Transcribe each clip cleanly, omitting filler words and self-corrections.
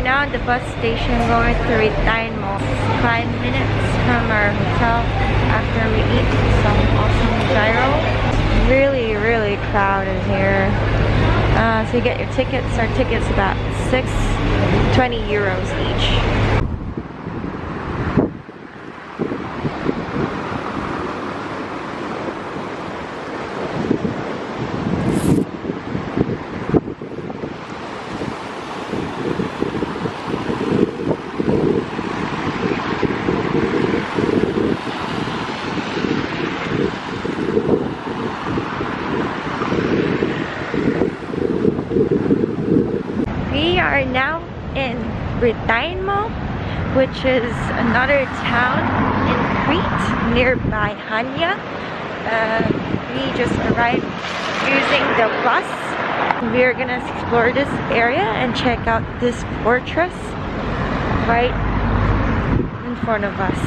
now at the bus station going to Rethymno. 5 minutes from our hotel after we eat some awesome gyro. It's really, really crowded here. So you get your tickets. Our ticket's about 20 euros each. We are now in Rethymno, which is another town in Crete nearby Chania. We just arrived using the bus. We are gonna explore this area and check out this fortress right in front of us.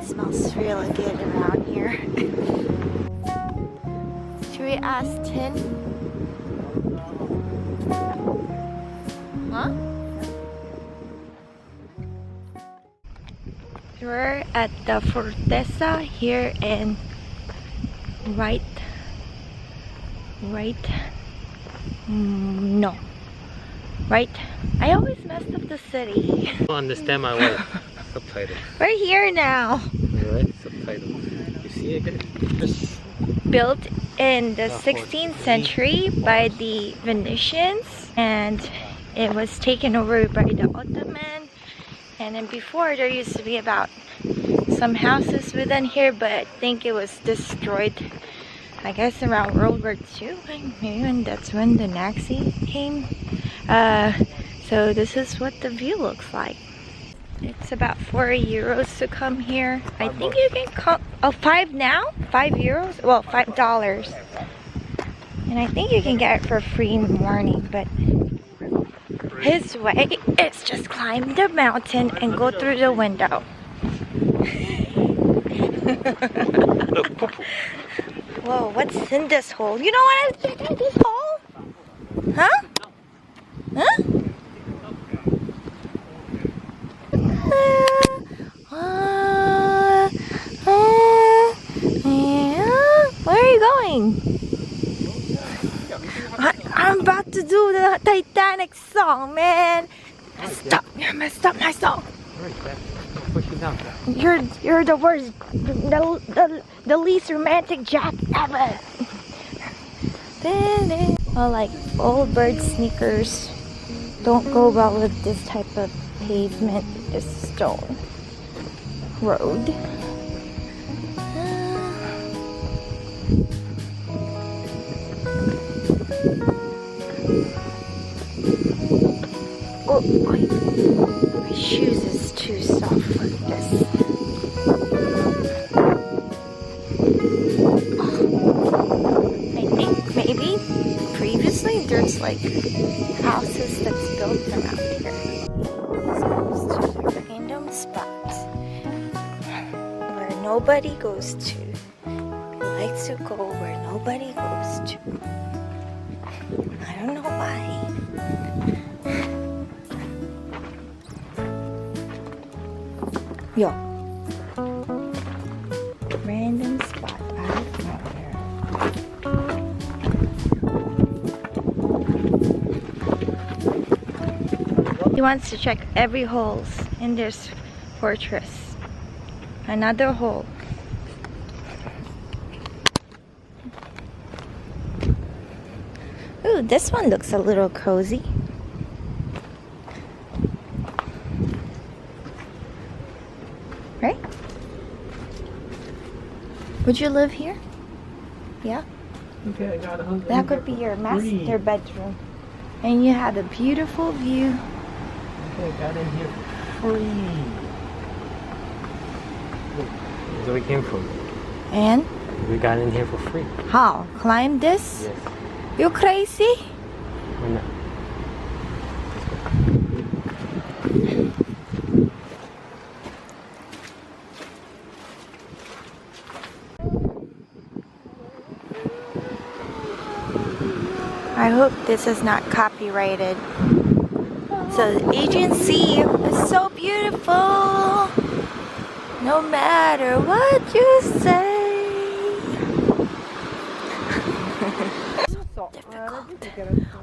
Smells really good around here. Should we ask Tin? Huh? We're at the Fortezza here in right. I always mess up the city. I don't understand my way. Subtitle. We're here now. Alright, subtitle. You see it? Built in the 16th century by the Venetians, and it was taken over by the Ottoman. And then before there used to be about some houses within here, but I think it was destroyed, I guess around World War II, maybe when that's when the Nazi came. So this is what the view looks like. It's about 4 euros to come here. I think you can come. Oh, 5 now? 5 euros? Well, $5. And I think you can get it for free in the morning. But his way is just climb the mountain and go through the window. Whoa, what's in this hole? You don't want to check out this hole? Huh? Huh? Where are you going? I'm about to do the Titanic song, man. Stop! You messed up my song. You're the worst, the least romantic Jack ever. Oh, like old bird sneakers don't go well with this type of pavement, this stone road. Oh, my shoes is too soft for this. I think maybe previously there's like houses that's built around here. This goes to the random spot where nobody goes to. We like to go where nobody goes to. I don't know why. Yo. Random spot out of nowhere. He wants to check every hole in this fortress. Another hole. Ooh, this one looks a little cozy. Right? Would you live here? Yeah? Okay, I got a husband. That could be your master bedroom. And you had a beautiful view. Okay, I got in here for free. Look, that's where we came from. And? We got in here for free. How? Climb this? Yes. You crazy? Why not? I hope this is not copyrighted. So the agency is so beautiful. No matter what you say. So difficult.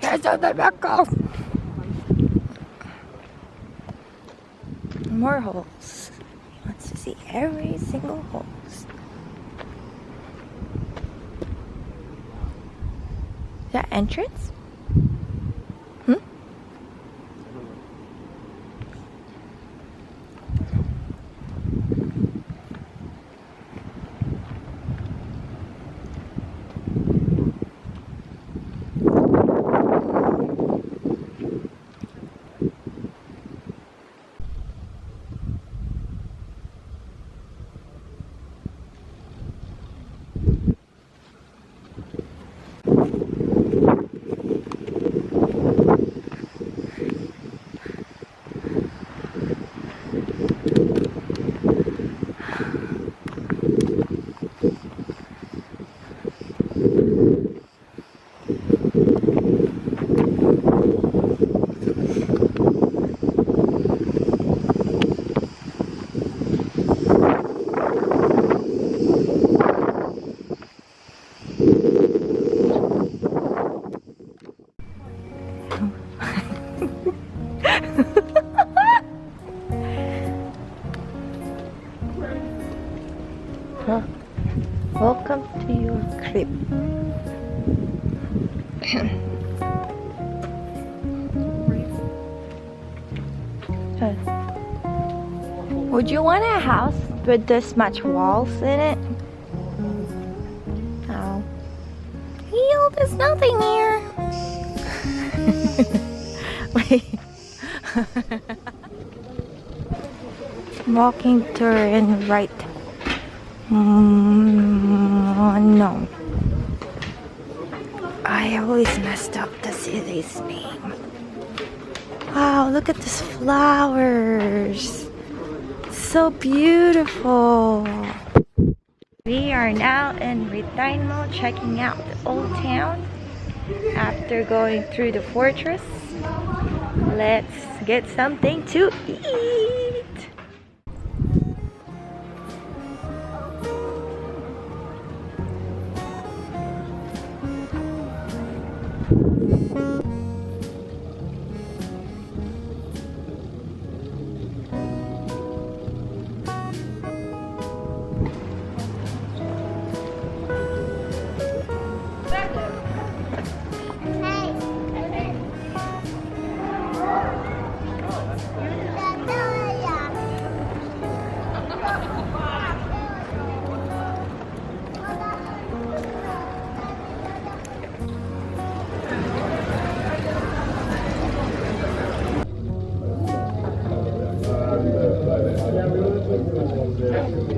It's so difficult. More holes. He wants to see every single hole. Is that entrance? Hmm? Welcome to your crib. Would you want a house with this much walls in it? No. Ew, there's nothing here. Wait. Walking turn right. No. I always messed up the city's name. Wow, look at these flowers. So beautiful. We are now in Rethymno checking out the old town after going through the fortress. Let's get something to eat.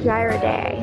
Gyro day.